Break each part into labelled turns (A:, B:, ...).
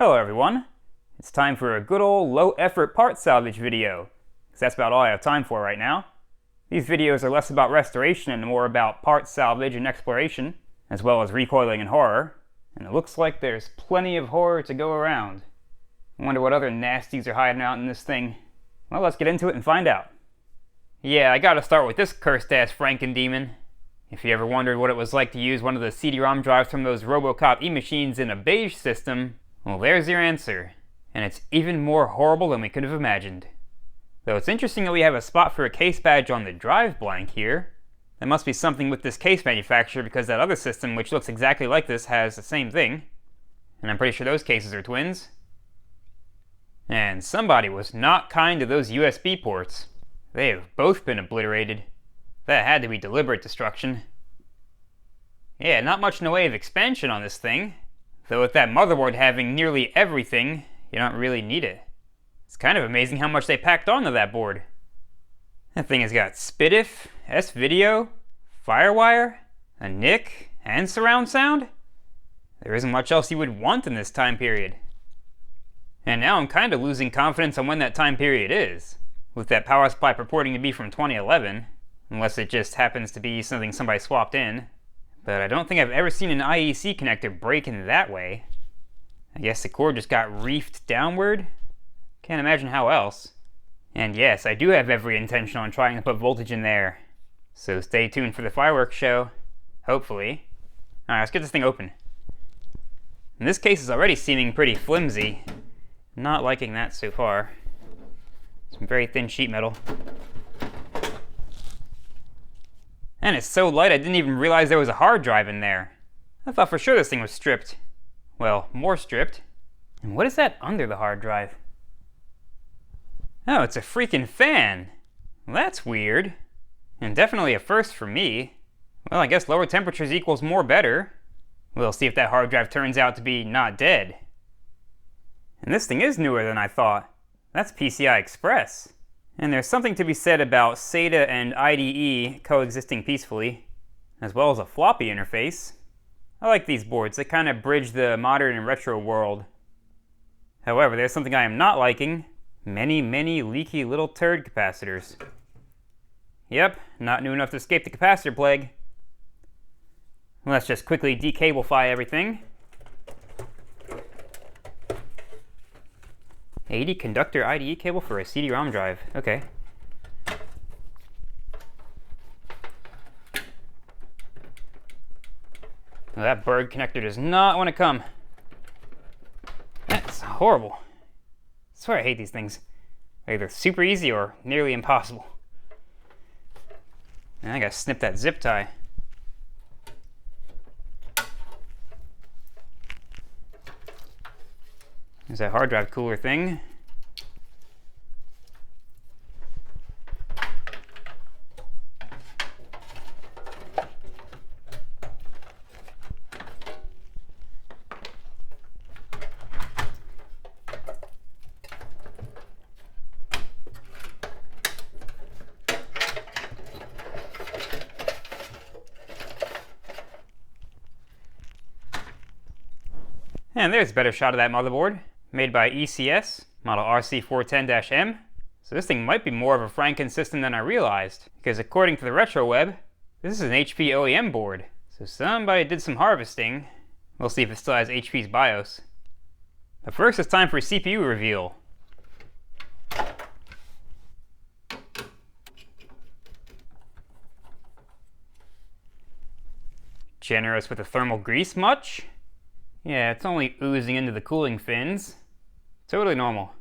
A: Hello everyone, it's time for a good old low effort part salvage video, because that's about all I have time for right now. These videos are less about restoration and more about part salvage and exploration, as well as recoiling and horror, and it looks like there's plenty of horror to go around. I wonder what other nasties are hiding out in this thing. Well, let's get into it and find out. Yeah, I gotta start with this cursed ass Frankendemon. If you ever wondered what it was like to use one of the CD-ROM drives from those Robocop E-machines in a beige system, well, there's your answer, and it's even more horrible than we could have imagined. Though it's interesting that we have a spot for a case badge on the drive blank here. There must be something with this case manufacturer because that other system, which looks exactly like this, has the same thing. And I'm pretty sure those cases are twins. And somebody was not kind to those USB ports. They have both been obliterated. That had to be deliberate destruction. Yeah, not much in the way of expansion on this thing. Though with that motherboard having nearly everything, you don't really need it. It's kind of amazing how much they packed onto that board. That thing has got SPDIF, S-Video, Firewire, a NIC, and surround sound. There isn't much else you would want in this time period. And now I'm kind of losing confidence on when that time period is, with that power supply purporting to be from 2011, unless it just happens to be something somebody swapped in. But I don't think I've ever seen an IEC connector break in that way. I guess the cord just got reefed downward? Can't imagine how else. And yes, I do have every intention on trying to put voltage in there. So stay tuned for the fireworks show. Hopefully. Alright, let's get this thing open. And this case is already seeming pretty flimsy. Not liking that so far. Some very thin sheet metal. And it's so light I didn't even realize there was a hard drive in there. I thought for sure this thing was stripped. Well, more stripped. And what is that under the hard drive? Oh, it's a freaking fan. Well, that's weird. And definitely a first for me. Well, I guess lower temperatures equals more better. We'll see if that hard drive turns out to be not dead. And this thing is newer than I thought. That's PCI Express. And there's something to be said about SATA and IDE coexisting peacefully, as well as a floppy interface. I like these boards, they kind of bridge the modern and retro world. However, there's something I am not liking. Many leaky little turd capacitors. Yep, not new enough to escape the capacitor plague. Let's just quickly decablify everything. 80 conductor IDE cable for a CD-ROM drive. Okay. Well, that bird connector does not want to come. That's horrible. I swear I hate these things. They're either super easy or nearly impossible. And I gotta snip that zip tie. There's that hard drive cooler thing. And there's a better shot of that motherboard. Made by ECS, model RC410-M. So this thing might be more of a Franken system than I realized, because according to the RetroWeb, this is an HP OEM board. So somebody did some harvesting. We'll see if it still has HP's BIOS. But first it's time for a CPU reveal. Generous with the thermal grease much? Yeah, it's only oozing into the cooling fins. Totally normal.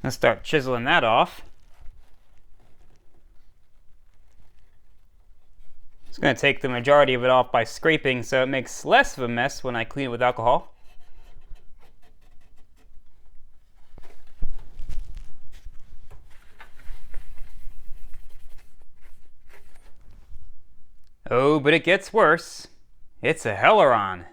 A: Let's start chiseling that off. Just going to take the majority of it off by scraping so it makes less of a mess when I clean it with alcohol. Oh, but it gets worse. It's a Heleron.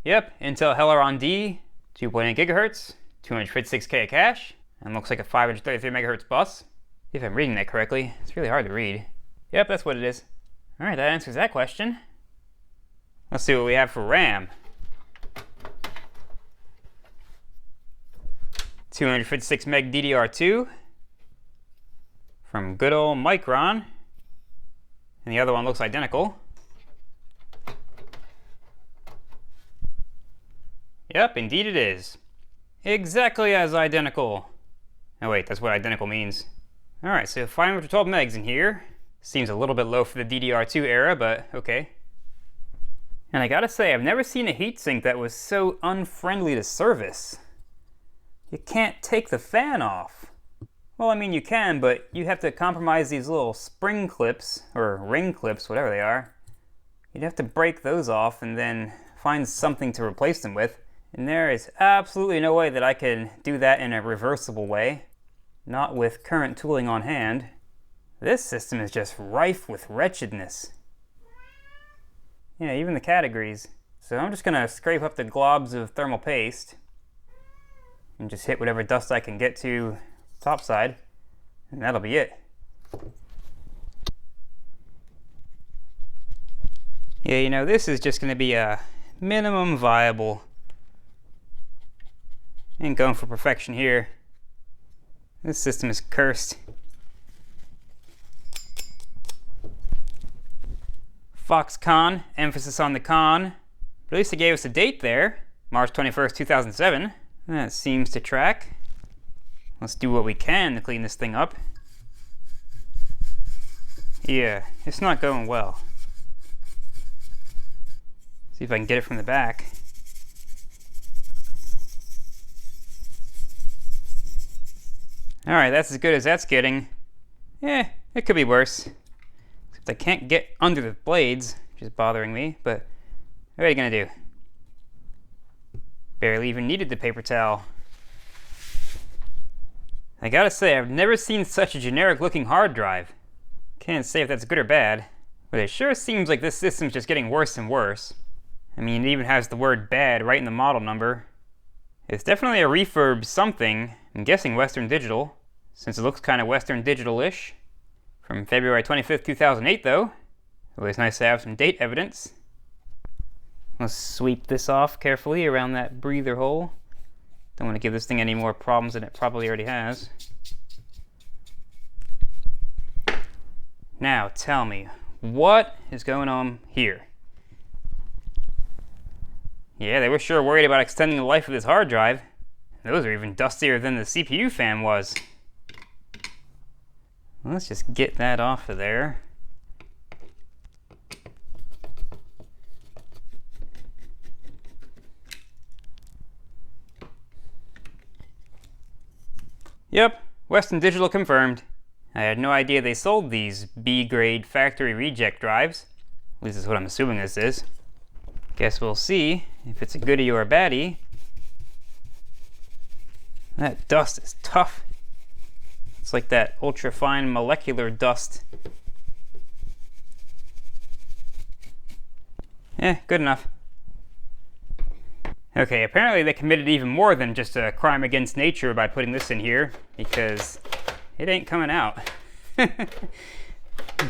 A: Yep, Intel Heleron D, 2.8 GHz, 256K of cache, and looks like a 533 MHz bus. If I'm reading that correctly, it's really hard to read. Yep, that's what it is. Alright, that answers that question. Let's see what we have for RAM. 256 meg DDR2 from good old Micron, and the other one looks identical. Yep, indeed it is. Exactly as identical. Oh wait, that's what identical means. Alright, so 512 megs in here. Seems a little bit low for the DDR2 era, but okay. And I gotta say, I've never seen a heatsink that was so unfriendly to service. You can't take the fan off. Well, I mean you can, but you have to compromise these little spring clips, or ring clips, whatever they are. You'd have to break those off and then find something to replace them with. And there is absolutely no way that I can do that in a reversible way. Not with current tooling on hand. This system is just rife with wretchedness. Yeah, even the categories. So I'm just gonna scrape up the globs of thermal paste and just hit whatever dust I can get to topside, and that'll be it. Yeah, you know, this is just gonna be a minimum viable. Ain't going for perfection here. This system is cursed. Foxconn, emphasis on the con. But at least they gave us a date there, March 21st, 2007. That seems to track. Let's do what we can to clean this thing up. Yeah, it's not going well. See if I can get it from the back. Alright, that's as good as that's getting. Eh, it could be worse. Except I can't get under the blades, which is bothering me, but what are you gonna do? Barely even needed the paper towel. I gotta say, I've never seen such a generic looking hard drive. Can't say if that's good or bad, but it sure seems like this system's just getting worse and worse. I mean, it even has the word bad right in the model number. It's definitely a refurb something. I'm guessing Western Digital, since it looks kind of Western Digital-ish. From February 25th, 2008 though. Always nice to have some date evidence. Let's sweep this off carefully around that breather hole. Don't want to give this thing any more problems than it probably already has. Now tell me, what is going on here? Yeah, they were sure worried about extending the life of this hard drive. Those are even dustier than the CPU fan was. Let's just get that off of there. Yep, Western Digital confirmed. I had no idea they sold these B-grade factory reject drives. At least that's what I'm assuming this is. Guess we'll see if it's a goodie or a baddie. That dust is tough. It's like that ultra-fine molecular dust. Good enough. Okay, apparently they committed even more than just a crime against nature by putting this in here, because it ain't coming out. It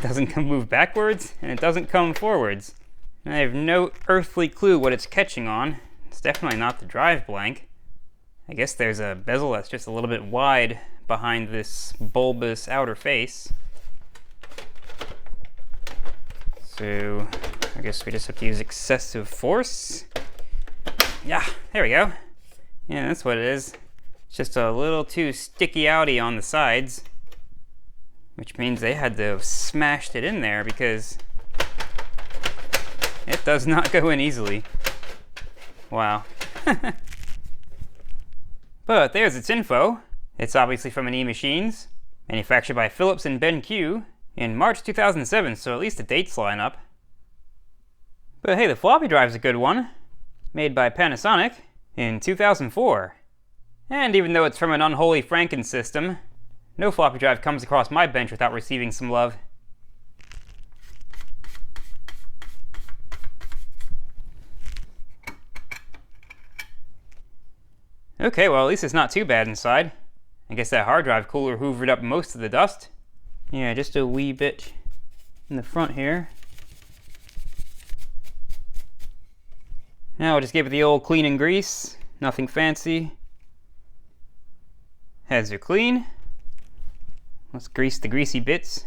A: doesn't move backwards, and it doesn't come forwards. I have no earthly clue what it's catching on. It's definitely not the drive blank. I guess there's a bezel that's just a little bit wide behind this bulbous outer face. So I guess we just have to use excessive force. Yeah, there we go. Yeah, that's what it is. It's just a little too sticky outy on the sides, which means they had to have smashed it in there because it does not go in easily. Wow. But there's its info. It's obviously from an E-Machines, manufactured by Philips and BenQ in March 2007, so at least the dates line up. But hey, the floppy drive's a good one, made by Panasonic in 2004. And even though it's from an unholy Franken system, no floppy drive comes across my bench without receiving some love. Okay, well at least it's not too bad inside. I guess that hard drive cooler hoovered up most of the dust. Yeah, just a wee bit in the front here. Now I'll just give it the old clean and grease. Nothing fancy. Heads are clean. Let's grease the greasy bits.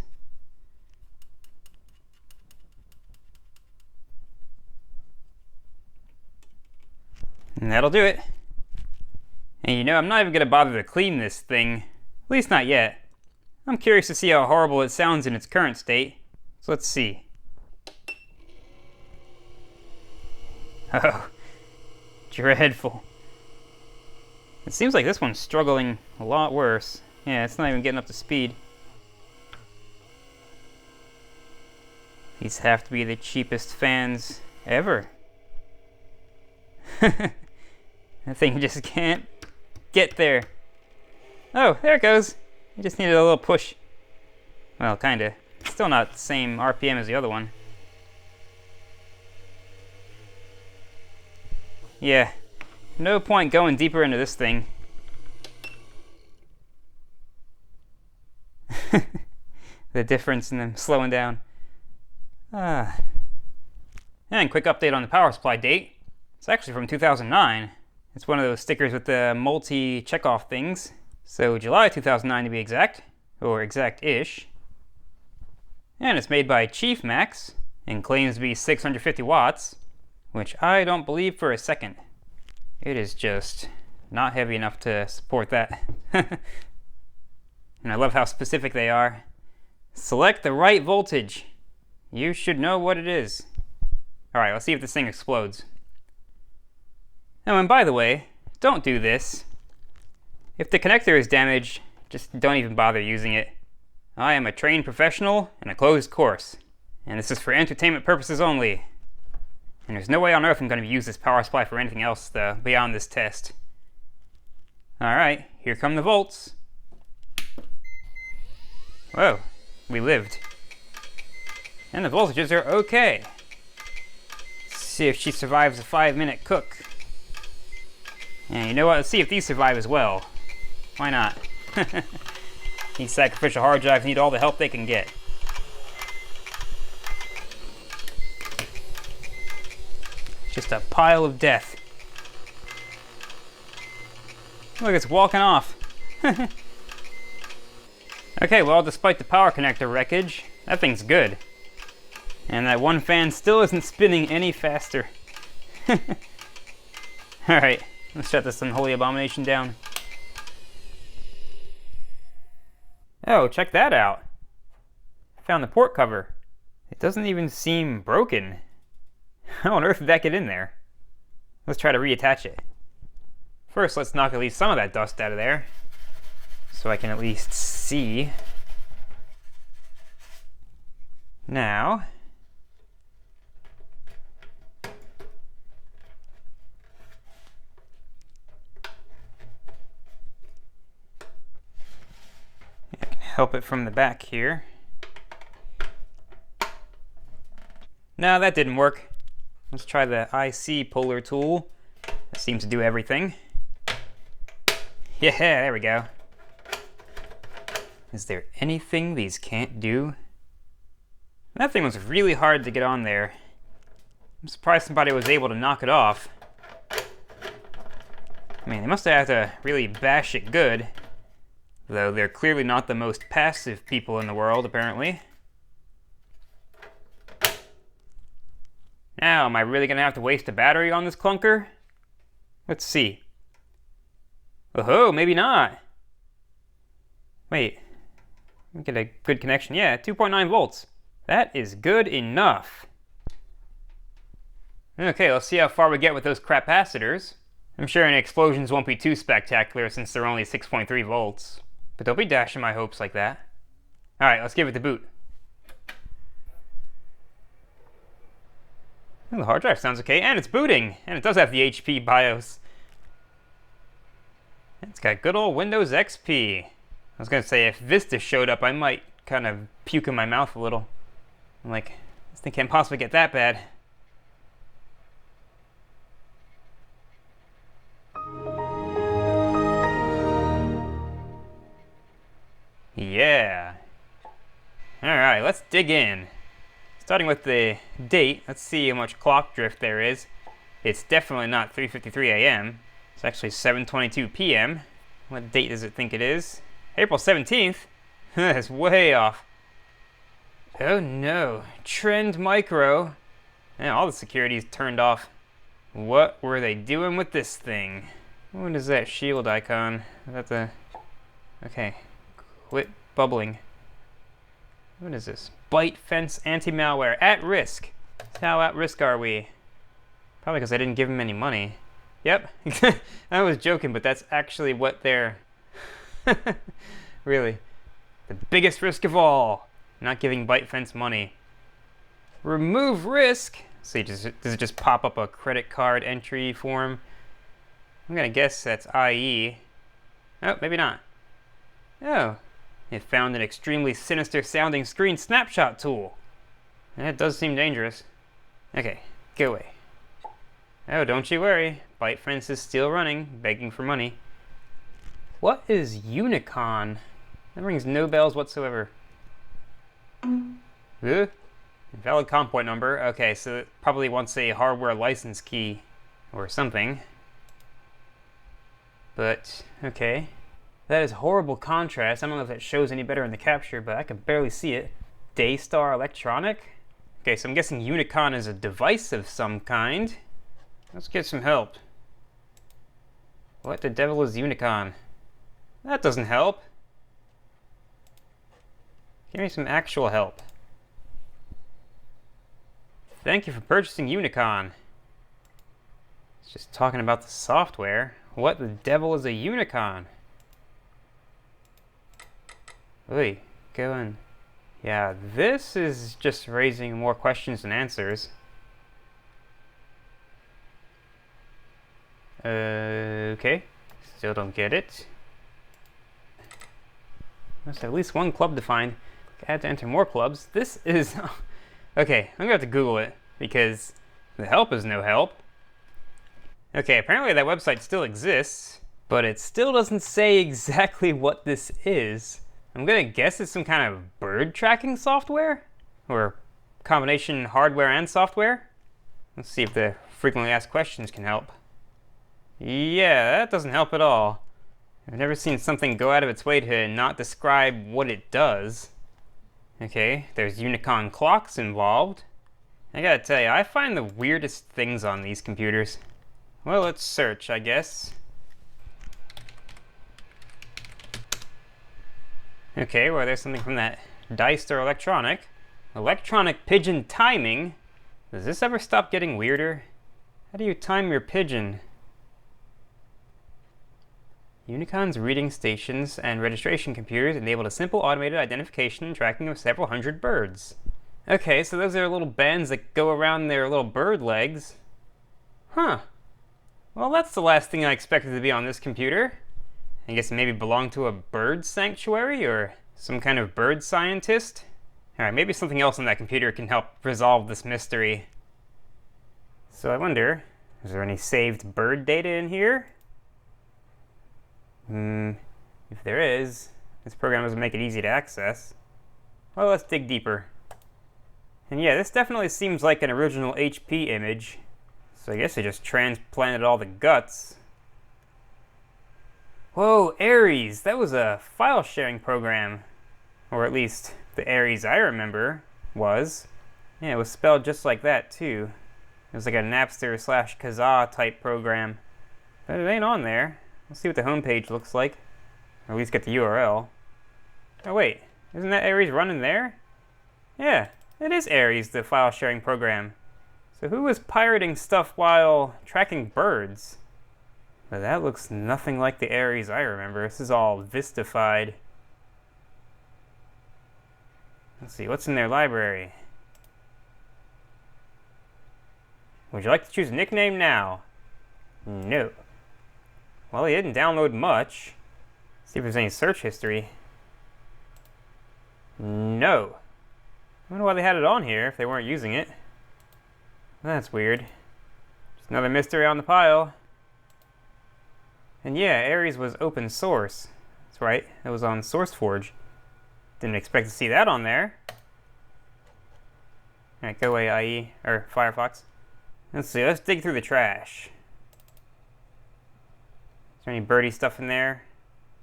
A: And that'll do it. And you know, I'm not even going to bother to clean this thing. At least not yet. I'm curious to see how horrible it sounds in its current state. So let's see. Oh, dreadful. It seems like this one's struggling a lot worse. Yeah, it's not even getting up to speed. These have to be the cheapest fans ever. That thing just can't get there. Oh, there it goes. It just needed a little push. Well, kinda. Still not the same RPM as the other one. Yeah, no point going deeper into this thing. The difference in them slowing down. And quick update on the power supply date. It's actually from 2009. It's one of those stickers with the multi-checkoff things. So July 2009 to be exact, or exact-ish. And it's made by Chief Max and claims to be 650 watts, which I don't believe for a second. It is just not heavy enough to support that. And I love how specific they are. Select the right voltage. You should know what it is. Alright, let's see if this thing explodes. Oh, and by the way, don't do this. If the connector is damaged, just don't even bother using it. I am a trained professional in a closed course, and this is for entertainment purposes only. And there's no way on earth I'm going to use this power supply for anything else beyond this test. Alright, here come the volts. Whoa, we lived. And the voltages are okay. Let's see if she survives a 5-minute cook. And you know what, let's see if these survive as well. Why not? These sacrificial hard drives need all the help they can get. Just a pile of death. Look, it's walking off. Okay, well, despite the power connector wreckage, that thing's good. And that one fan still isn't spinning any faster. Alright, let's shut this unholy abomination down. Oh, check that out. Found the port cover. It doesn't even seem broken. How on earth did that get in there? Let's try to reattach it. First, let's knock at least some of that dust out of there, so I can at least see. Now, I can help it from the back here. No, that didn't work. Let's try the IC puller tool. That seems to do everything. Yeah, there we go. Is there anything these can't do? That thing was really hard to get on there. I'm surprised somebody was able to knock it off. I mean, they must have had to really bash it good. Though they're clearly not the most passive people in the world, apparently. Now, am I really going to have to waste a battery on this clunker? Let's see. Oh, maybe not. Wait. Let me get a good connection. Yeah, 2.9 volts. That is good enough. Okay, let's see how far we get with those capacitors. I'm sure any explosions won't be too spectacular since they're only 6.3 volts. But don't be dashing my hopes like that. Alright, let's give it the boot. Oh, the hard drive sounds okay, and it's booting! And it does have the HP BIOS. It's got good old Windows XP. I was gonna say, if Vista showed up, I might kind of puke in my mouth a little. I'm like, this thing can't possibly get that bad. Yeah. Alright, let's dig in. Starting with the date, let's see how much clock drift there is. It's definitely not 3:53 a.m. It's actually 7:22 p.m. What date does it think it is? April 17th? That's way off. Oh no, Trend Micro. Yeah, all the security's turned off. What were they doing with this thing? What is that shield icon? Is that the... Okay. Quit bubbling. What is this? Byte Fence Anti-Malware. At risk. How at risk are we? Probably because I didn't give him any money. Yep. I was joking, but that's actually what they're... Really. The biggest risk of all. Not giving Byte Fence money. Remove risk. See, does it just pop up a credit card entry form? I'm gonna guess that's IE. Oh, maybe not. Oh, it found an extremely sinister sounding screen snapshot tool. That does seem dangerous. Okay, go away. Oh, don't you worry. Byte Fence is still running, begging for money. What is Unicon? That rings no bells whatsoever. Invalid COM point number. Okay, so it probably wants a hardware license key or something. But, okay. That is horrible contrast. I don't know if that shows any better in the capture, but I can barely see it. Daystar Electronic? Okay, so I'm guessing Unicon is a device of some kind. Let's get some help. What the devil is Unicon? That doesn't help. Give me some actual help. Thank you for purchasing Unicon. It's just talking about the software. What the devil is a Unicon? Oy, go on. Yeah, this is just raising more questions than answers. Okay. Still don't get it. There's at least one club to find. I had to enter more clubs. This is... Okay, I'm gonna have to Google it, because the help is no help. Okay, apparently that website still exists, but it still doesn't say exactly what this is. I'm gonna guess it's some kind of bird tracking software? Or combination hardware and software? Let's see if the frequently asked questions can help. Yeah, that doesn't help at all. I've never seen something go out of its way to not describe what it does. Okay, there's Unicon clocks involved. I gotta tell you, I find the weirdest things on these computers. Well, let's search, I guess. Okay, well, there's something from that Disassembly Electronic. Electronic pigeon timing. Does this ever stop getting weirder? How do you time your pigeon? Unicon's reading stations and registration computers enabled a simple automated identification and tracking of several hundred birds. Okay, so those are little bands that go around their little bird legs. Huh. Well, that's the last thing I expected to be on this computer. I guess it maybe belonged to a bird sanctuary or some kind of bird scientist. Alright, maybe something else on that computer can help resolve this mystery. So I wonder, is there any saved bird data in here? If there is, this program doesn't make it easy to access. Well, let's dig deeper. And yeah, this definitely seems like an original HP image. So I guess they just transplanted all the guts. Whoa, Ares! That was a file sharing program. Or at least the Ares I remember was. Yeah, it was spelled just like that too. It was like a Napster / Kazaa type program. But it ain't on there. Let's see what the homepage looks like. Or at least get the URL. Oh wait, isn't that Ares running there? Yeah, it is Ares, the file sharing program. So who was pirating stuff while tracking birds? But that looks nothing like the Ares I remember. This is all Vistified. Let's see, what's in their library? Would you like to choose a nickname now? No. Well, he didn't download much. See if there's any search history. No. I wonder why they had it on here if they weren't using it. That's weird. Just another mystery on the pile. And yeah, Ares was open source. That's right, it was on SourceForge. Didn't expect to see that on there. Alright, go away, IE, or Firefox. Let's see, let's dig through the trash. Is there any birdie stuff in there?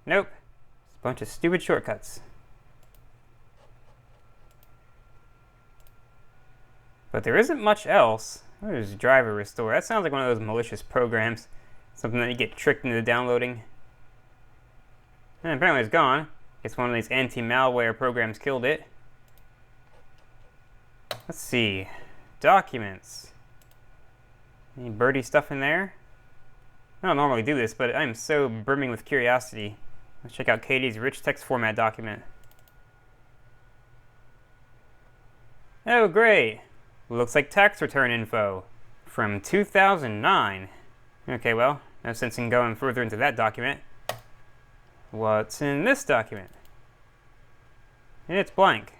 A: Nope. It's a bunch of stupid shortcuts. But there isn't much else. There's driver restore. That sounds like one of those malicious programs. Something that you get tricked into downloading. And apparently it's gone. Guess one of these anti-malware programs killed it. Let's see. Documents. Any birdie stuff in there? I don't normally do this, but I'm so brimming with curiosity. Let's check out Katie's rich text format document. Oh, great. Looks like tax return info from 2009. Okay, well, no sense in going further into that document. What's in this document? It's blank.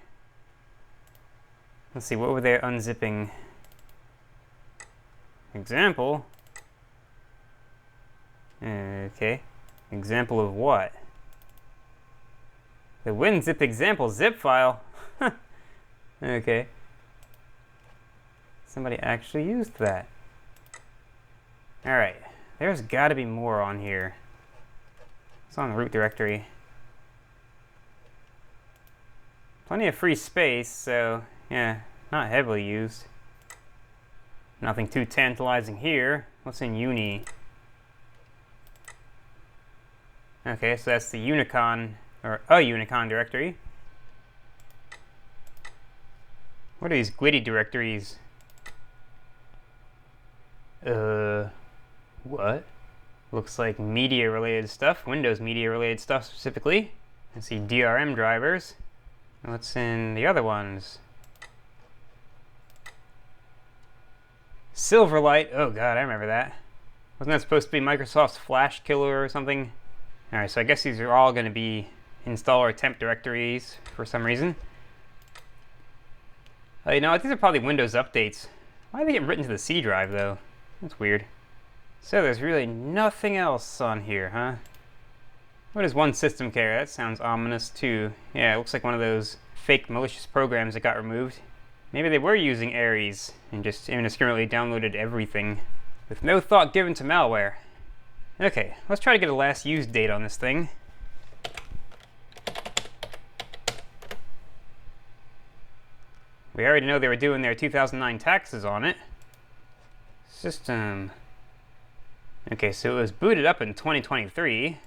A: Let's see, what were they unzipping? Example. Okay. Example of what? The WinZip example zip file. Okay. Somebody actually used that. Alright. There's got to be more on here. It's on the root directory. Plenty of free space, so yeah, not heavily used. Nothing too tantalizing here. What's in Uni? Okay, so that's the Unicon, or a Unicon directory. What are these GWT directories? What? Looks like media-related stuff, Windows media-related stuff specifically. Let's see, DRM drivers. What's in the other ones? Silverlight. Oh god, I remember that. Wasn't that supposed to be Microsoft's Flash killer or something? Alright, so I guess these are all going to be installer temp directories for some reason. You know, these are probably Windows updates. Why are they getting written to the C drive, though? That's weird. So there's really nothing else on here, huh? What is one system care? That sounds ominous, too. Yeah, it looks like one of those fake malicious programs that got removed. Maybe they were using Ares and just indiscriminately downloaded everything with no thought given to malware. Okay, let's try to get a last used date on this thing. We already know they were doing their 2009 taxes on it. System. Okay, so it was booted up in 2023,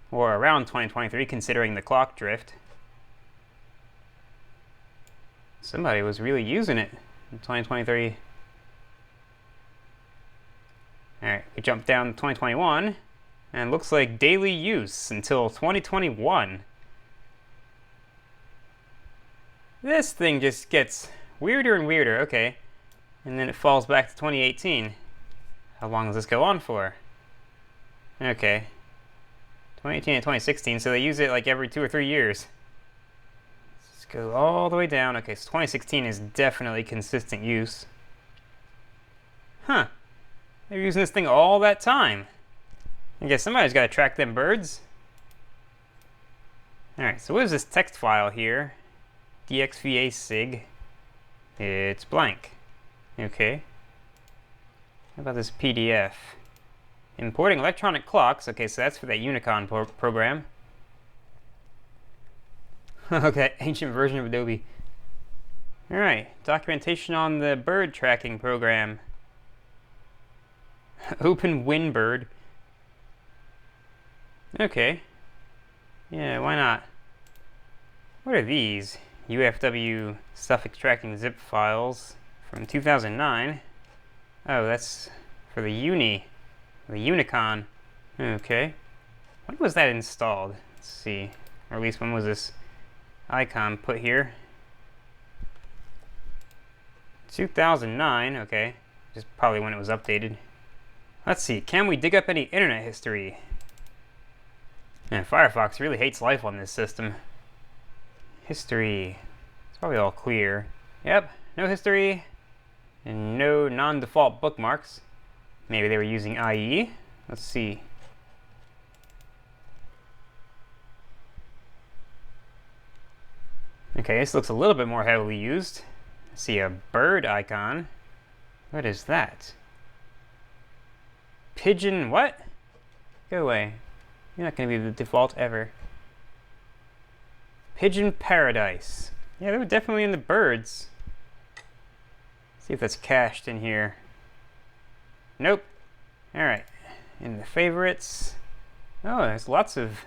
A: or around 2023, considering the clock drift. Somebody was really using it in 2023. Alright, we jump down to 2021, and looks like daily use until 2021. This thing just gets weirder and weirder, okay. And then it falls back to 2018. How long does this go on for? Okay. 2018 and 2016, so they use it like every 2 or 3 years. Let's go all the way down. Okay, so 2016 is definitely consistent use. Huh. They're using this thing all that time. I guess somebody's got to track them birds. Alright, so what is this text file here? DXVA SIG. It's blank. Okay. How about this PDF? Importing electronic clocks. Okay, so that's for that Unicon program. Okay, ancient version of Adobe. Alright, documentation on the bird tracking program. Open WinBird. Okay. Yeah, why not? What are these? UFW stuff extracting zip files from 2009. Oh, that's for the Unicon. Okay. When was that installed? Let's see. Or at least when was this icon put here? 2009, okay. Just probably when it was updated. Let's see, can we dig up any internet history? Man, Firefox really hates life on this system. History. It's probably all clear. Yep, no history. And no non-default bookmarks. Maybe they were using IE. Let's see. Okay, this looks a little bit more heavily used. I see a bird icon. What is that? Pigeon what? Go away. You're not going to be the default ever. Pigeon Paradise. Yeah, they were definitely in the birds. See if that's cached in here. Nope. Alright. In the favorites. Oh, there's lots of...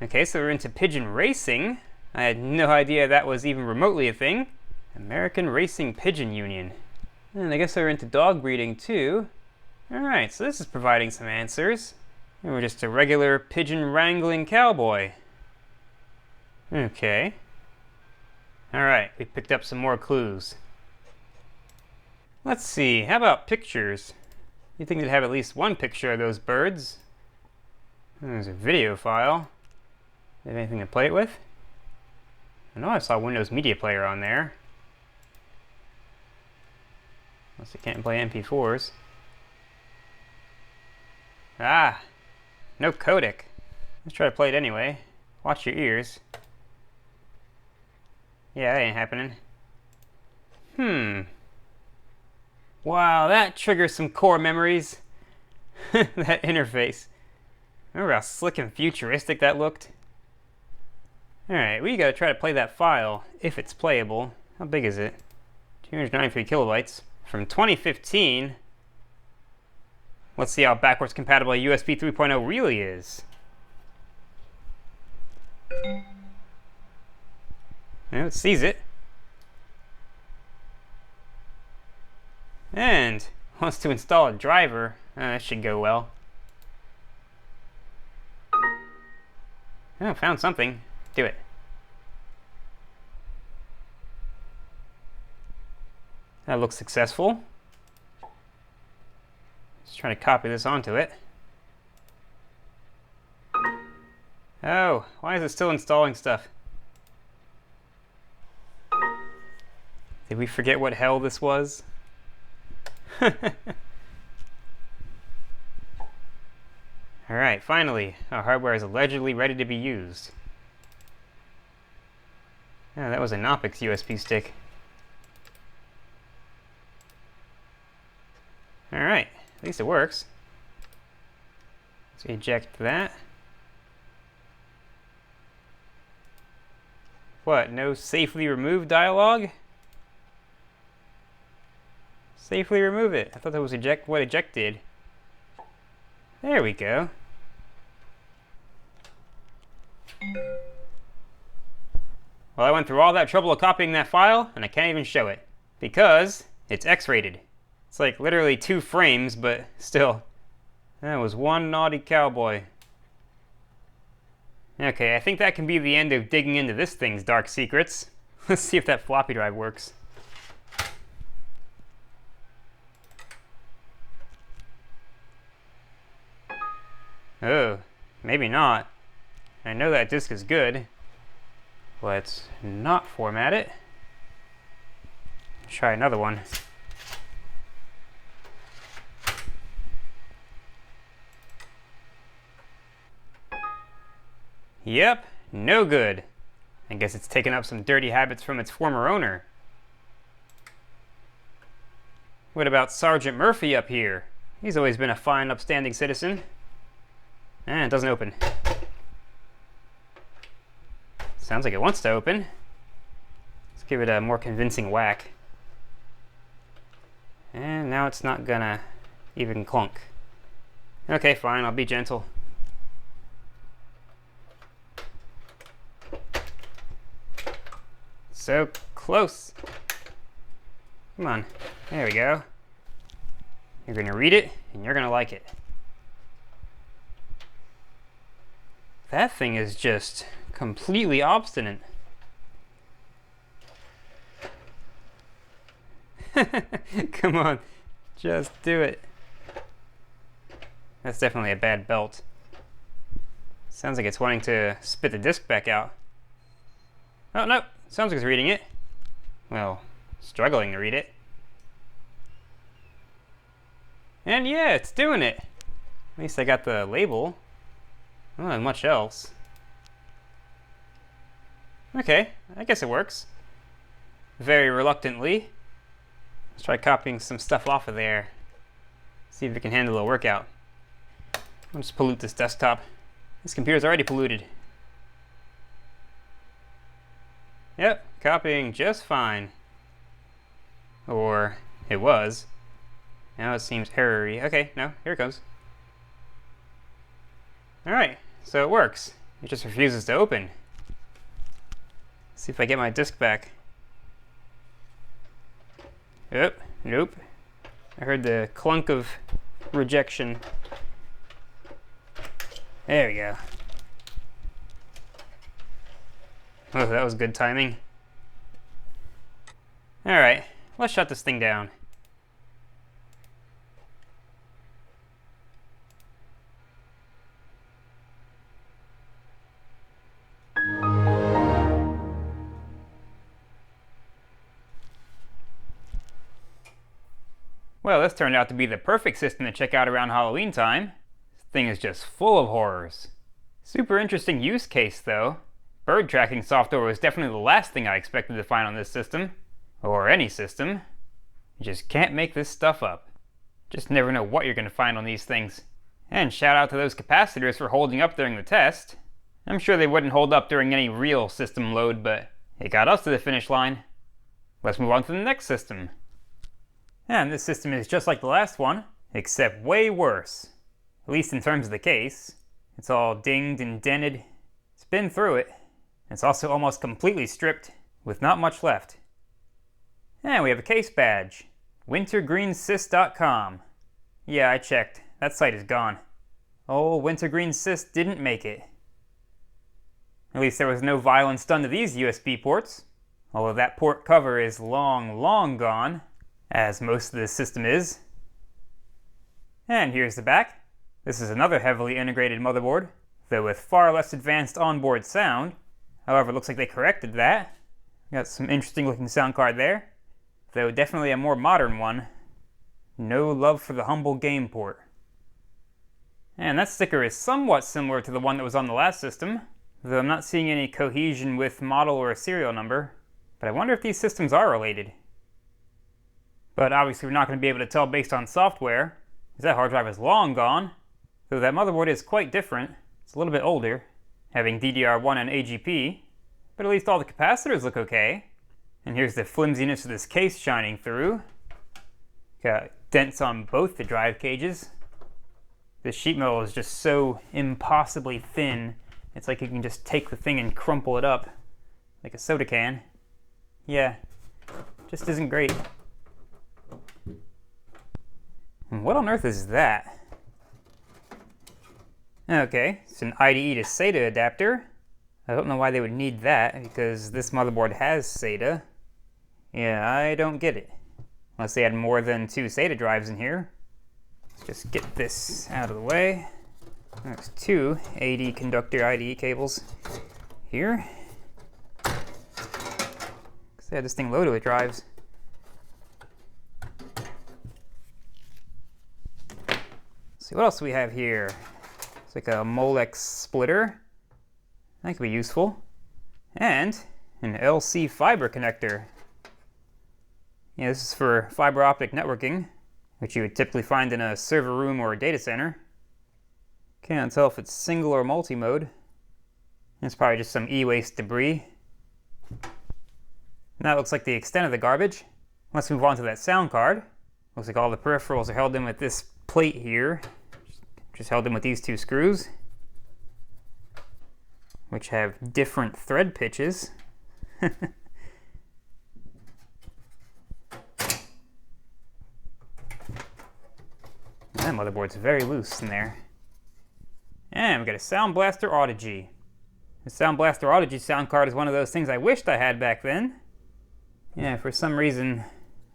A: Okay, so we're into pigeon racing. I had no idea that was even remotely a thing. American Racing Pigeon Union. And I guess they're into dog breeding too. Alright, so this is providing some answers. And we're just a regular pigeon wrangling cowboy. Okay. Alright, we picked up some more clues. Let's see, how about pictures? You'd think they'd have at least one picture of those birds. There's a video file. Do you have anything to play it with? I know I saw Windows Media Player on there. Unless it can't play MP4s. Ah! No codec. Let's try to play it anyway. Watch your ears. Yeah, that ain't happening. Wow, that triggers some core memories. That interface. Remember how slick and futuristic that looked? Alright, we gotta try to play that file, if it's playable. How big is it? 293 kilobytes. From 2015. Let's see how backwards compatible a USB 3.0 really is. It sees it. And wants to install a driver. That should go well. Oh, found something. Do it. That looks successful. Let's try to copy this onto it. Oh, why is it still installing stuff? Did we forget what hell this was? Alright, finally, our hardware is allegedly ready to be used. Oh, that was a Knoppix USB stick. Alright, at least it works. Let's eject that. What, no safely remove dialog? Safely remove it. I thought that was what eject did. There we go. Well, I went through all that trouble of copying that file, and I can't even show it. Because it's X-rated. It's like literally 2 frames, but still. That was one naughty cowboy. Okay, I think that can be the end of digging into this thing's dark secrets. Let's see if that floppy drive works. Oh, maybe not. I know that disk is good. Let's not format it. Try another one. Yep, no good. I guess it's taken up some dirty habits from its former owner. What about Sergeant Murphy up here? He's always been a fine, upstanding citizen. It doesn't open. Sounds like it wants to open. Let's give it a more convincing whack. And now it's not gonna even clunk. Okay, fine, I'll be gentle. So close. Come on. There we go. You're gonna read it, and you're gonna like it. That thing is just completely obstinate. Come on, just do it. That's definitely a bad belt. Sounds like it's wanting to spit the disc back out. Oh, no, sounds like it's reading it. Well, struggling to read it. And yeah, it's doing it. At least I got the label. Not much else. Okay, I guess it works. Very reluctantly. Let's try copying some stuff off of there. See if it can handle a workout. I'll just pollute this desktop. This computer's already polluted. Yep, copying just fine. Or it was. Now it seems error-y. Okay, no, here it goes. Alright, so it works. It just refuses to open. Let's see if I get my disk back. Yep, nope. I heard the clunk of rejection. There we go. Oh, that was good timing. Alright, let's shut this thing down. Well, this turned out to be the perfect system to check out around Halloween time. This thing is just full of horrors. Super interesting use case, though. Bird tracking software was definitely the last thing I expected to find on this system. Or any system. You just can't make this stuff up. Just never know what you're going to find on these things. And shout out to those capacitors for holding up during the test. I'm sure they wouldn't hold up during any real system load, but it got us to the finish line. Let's move on to the next system. And this system is just like the last one, except way worse. At least in terms of the case. It's all dinged and dented. It's been through it. It's also almost completely stripped, with not much left. And we have a case badge. wintergreensys.com. Yeah, I checked. That site is gone. Oh, wintergreensys didn't make it. At least there was no violence done to these USB ports. Although that port cover is long, long gone, as most of this system is. And here's the back. This is another heavily integrated motherboard, though with far less advanced onboard sound. However, it looks like they corrected that. Got some interesting looking sound card there, though definitely a more modern one. No love for the humble game port. And that sticker is somewhat similar to the one that was on the last system, though I'm not seeing any cohesion with model or serial number. But I wonder if these systems are related. But obviously we're not going to be able to tell based on software, because that hard drive is long gone, though that motherboard is quite different. It's a little bit older, having DDR1 and AGP, but at least all the capacitors look okay. And here's the flimsiness of this case shining through. Got dents on both the drive cages. This sheet metal is just so impossibly thin, it's like you can just take the thing and crumple it up, like a soda can. Yeah, just isn't great. And what on earth is that? Okay, it's an IDE to SATA adapter. I don't know why they would need that, because this motherboard has SATA. Yeah, I don't get it. Unless they had more than 2 SATA drives in here. Let's just get this out of the way. There's 2 AD conductor IDE cables here. Because they had this thing loaded with drives. Let's see, what else do we have here? It's like a Molex splitter. That could be useful. And an LC fiber connector. Yeah, this is for fiber optic networking, which you would typically find in a server room or a data center. Can't tell if it's single or multi-mode. It's probably just some e-waste debris. And that looks like the extent of the garbage. Let's move on to that sound card. Looks like all the peripherals are held in with this plate here. Just held in with these 2 screws, which have different thread pitches. That motherboard's very loose in there. And we got a Sound Blaster Audigy. The Sound Blaster Audigy sound card is one of those things I wished I had back then. Yeah, for some reason,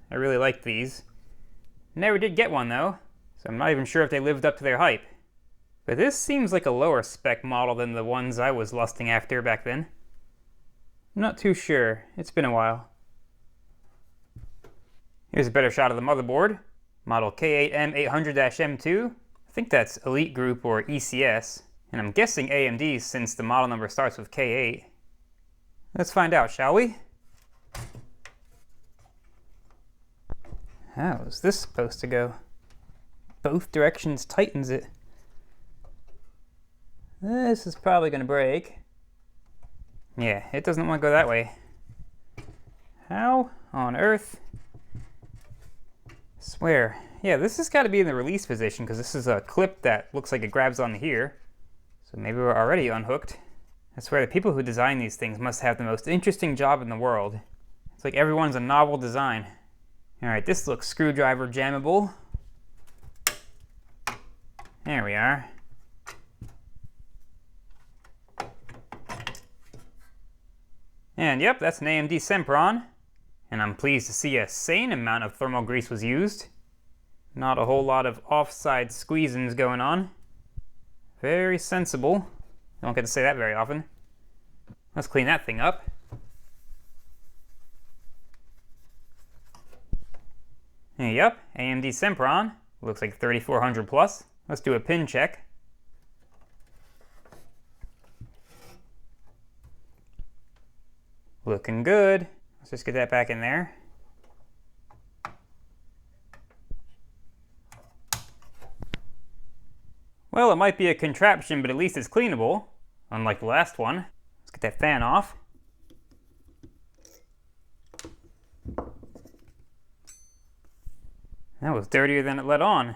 A: I really liked these. Never did get one though, so I'm not even sure if they lived up to their hype. But this seems like a lower spec model than the ones I was lusting after back then. I'm not too sure. It's been a while. Here's a better shot of the motherboard. Model K8M800-M2. I think that's Elite Group or ECS. And I'm guessing AMD since the model number starts with K8. Let's find out, shall we? How is this supposed to go? Both directions tightens it. This is probably going to break. Yeah, it doesn't want to go that way. How on earth? I swear. Yeah, this has got to be in the release position because this is a clip that looks like it grabs onto here. So maybe we're already unhooked. I swear the people who design these things must have the most interesting job in the world. It's like everyone's a novel design. Alright, this looks screwdriver jammable. There we are. And yep, that's an AMD Sempron. And I'm pleased to see a sane amount of thermal grease was used. Not a whole lot of offside squeezins going on. Very sensible. Don't get to say that very often. Let's clean that thing up. And yep, AMD Sempron. Looks like 3400 plus. Let's do a pin check. Looking good. Let's just get that back in there. Well, it might be a contraption, but at least it's cleanable, unlike the last one. Let's get that fan off. That was dirtier than it let on.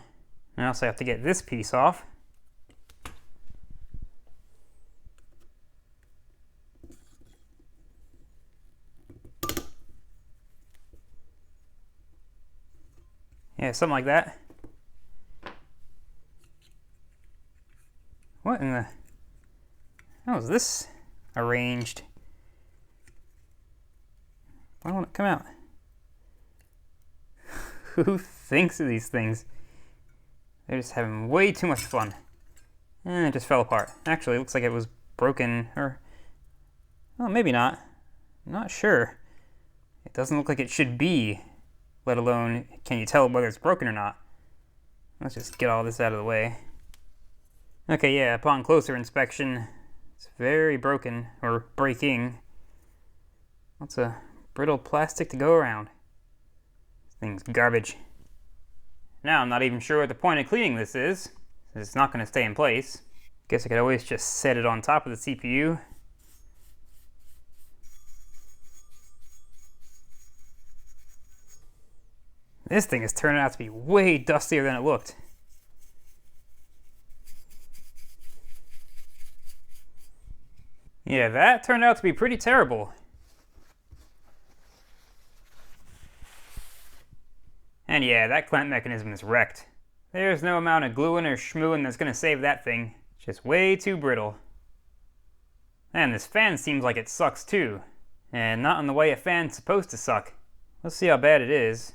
A: I also have to get this piece off. Yeah, something like that. What in the... How is this arranged? Why won't it come out? Who thinks of these things? They're just having way too much fun. And it just fell apart. Actually, it looks like it was broken, or... Well, maybe not. I'm not sure. It doesn't look like it should be, let alone can you tell whether it's broken or not. Let's just get all this out of the way. Okay, yeah, upon closer inspection, it's very broken, or breaking. Lots of brittle plastic to go around. This thing's garbage. Now I'm not even sure what the point of cleaning this is. It's not going to stay in place. Guess I could always just set it on top of the CPU. This thing is turning out to be way dustier than it looked. Yeah, that turned out to be pretty terrible. And yeah, that clamp mechanism is wrecked. There's no amount of gluing or schmooing that's going to save that thing. It's just way too brittle. And this fan seems like it sucks too. And not in the way a fan's supposed to suck. Let's see how bad it is.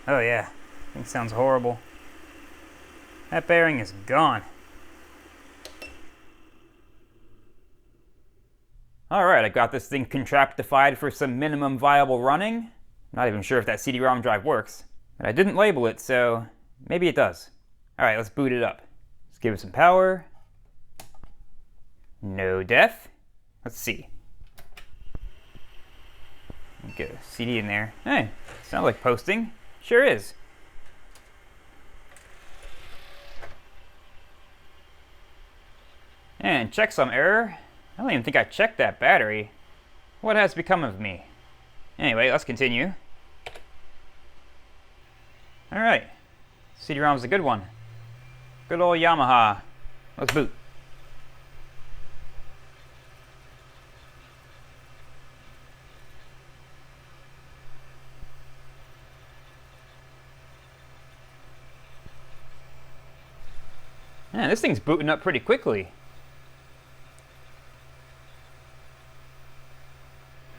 A: Oh yeah, thing sounds horrible. That bearing is gone. Alright, I got this thing contractified for some minimum viable running. Not even sure if that CD-ROM drive works. But I didn't label it, so maybe it does. Alright, let's boot it up. Let's give it some power. No def. Let's see. Get a CD in there. Hey, sounds like posting. Sure is. And checksum error. I don't even think I checked that battery. What has become of me? Anyway, let's continue. Alright. CD-ROM's a good one. Good old Yamaha. Let's boot. Man, this thing's booting up pretty quickly.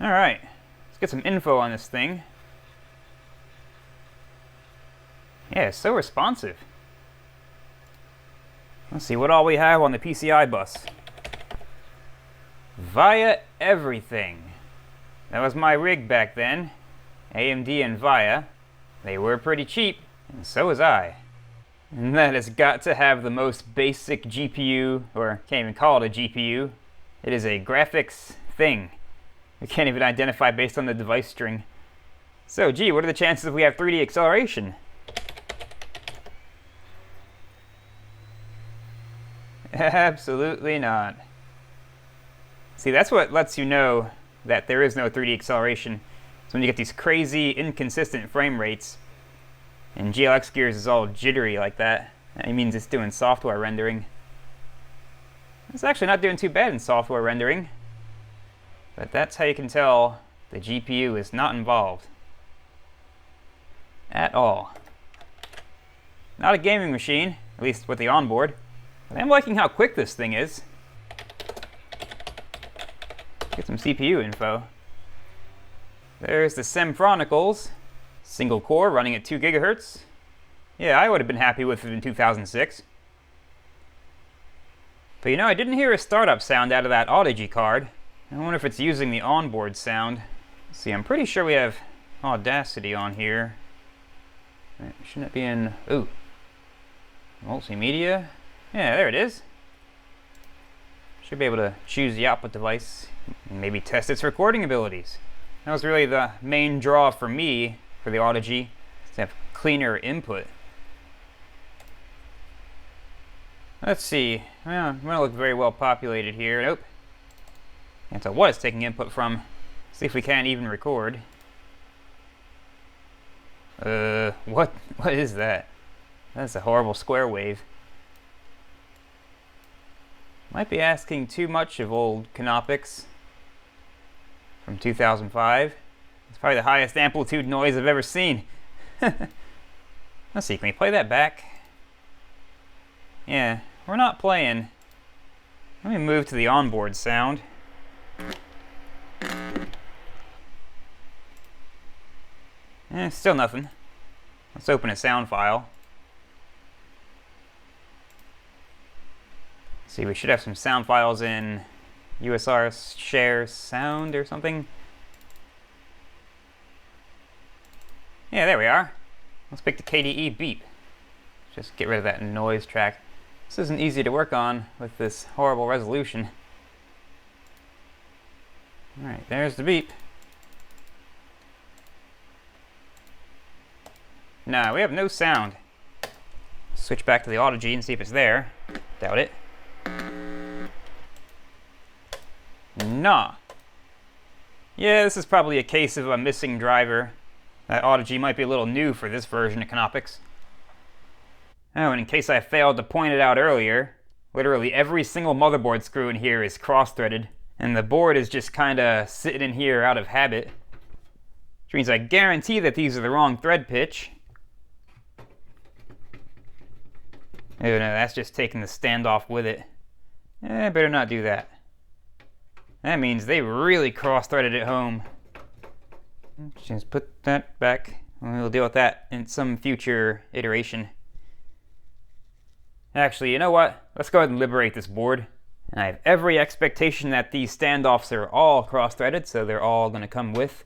A: Alright, let's get some info on this thing. Yeah, it's so responsive. Let's see what all we have on the PCI bus. VIA everything. That was my rig back then. AMD and VIA. They were pretty cheap, and so was I. And that has got to have the most basic GPU, or can't even call it a GPU. It is a graphics thing. We can't even identify based on the device string. So, gee, what are the chances we have 3D acceleration? Absolutely not. See, that's what lets you know that there is no 3D acceleration. So when you get these crazy, inconsistent frame rates, and GLX Gears is all jittery like that, that means it's doing software rendering. It's actually not doing too bad in software rendering, but that's how you can tell the GPU is not involved at all. Not a gaming machine, at least with the onboard. But I'm liking how quick this thing is. Get some CPU info. There's the Sem Chronicles, single core running at 2 GHz. Yeah, I would have been happy with it in 2006. But you know, I didn't hear a startup sound out of that Audigy card. I wonder if it's using the onboard sound. Let's see, I'm pretty sure we have Audacity on here. Shouldn't it be in, ooh, multimedia? Yeah, there it is. Should be able to choose the output device and maybe test its recording abilities. That was really the main draw for me for the Audigy, is to have cleaner input. Let's see. Well, I'm going to look very well populated here. Nope. Can't tell what it's taking input from. See if we can't even record. What is that? That's a horrible square wave. Might be asking too much of old Canopics from 2005. It's probably the highest amplitude noise I've ever seen. Let's see, can we play that back? Yeah, we're not playing. Let me move to the onboard sound. Still nothing. Let's open a sound file. See, we should have some sound files in USR share sound or something. Yeah, there we are. Let's pick the KDE beep. Just get rid of that noise track. This isn't easy to work on with this horrible resolution. Alright, there's the beep. Nah, we have no sound. Switch back to the Audigy and see if it's there. Doubt it. Nah. Yeah, this is probably a case of a missing driver. That Audigy might be a little new for this version of Canopics. Oh, and in case I failed to point it out earlier, literally every single motherboard screw in here is cross-threaded, and the board is just kinda sitting in here out of habit. Which means I guarantee that these are the wrong thread pitch. Oh no, that's just taking the standoff with it. Better not do that. That means they really cross-threaded it home. Just put that back. We'll deal with that in some future iteration. Actually, you know what? Let's go ahead and liberate this board. I have every expectation that these standoffs are all cross-threaded, so they're all going to come with.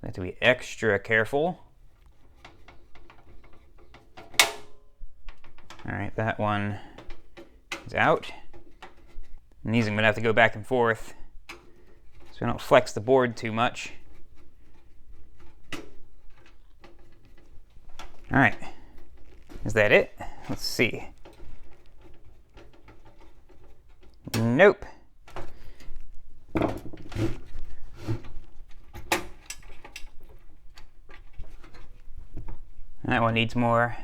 A: I have to be extra careful. Alright, that one is out. And these I'm going to have to go back and forth so I don't flex the board too much. Alright, is that it? Let's see. Nope. That one needs more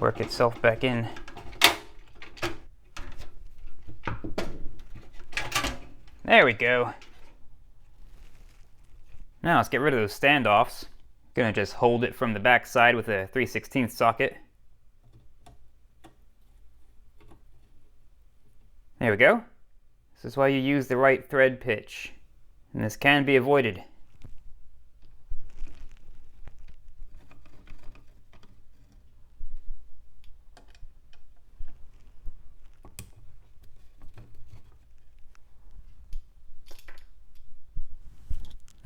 A: work itself back in. There we go. Now let's get rid of those standoffs. Gonna just hold it from the back side with a 3/16 socket. There we go. This is why you use the right thread pitch. And this can be avoided.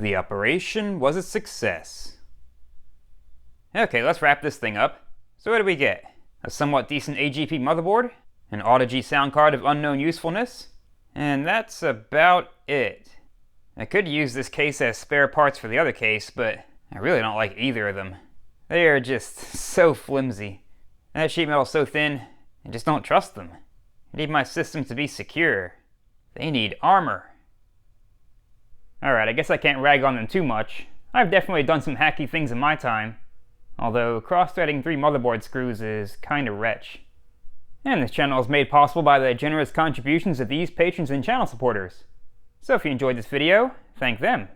A: The operation was a success. Okay, let's wrap this thing up. So what do we get? A somewhat decent AGP motherboard, an Audigy sound card of unknown usefulness, and that's about it. I could use this case as spare parts for the other case, but I really don't like either of them. They are just so flimsy. That sheet metal is so thin, I just don't trust them. I need my systems to be secure. They need armor. Alright, I guess I can't rag on them too much. I've definitely done some hacky things in my time, although cross-threading 3 motherboard screws is kinda wretch. And this channel is made possible by the generous contributions of these patrons and channel supporters. So if you enjoyed this video, thank them.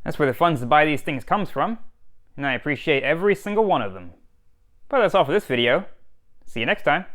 A: That's where the funds to buy these things comes from, and I appreciate every single one of them. But that's all for this video. See you next time.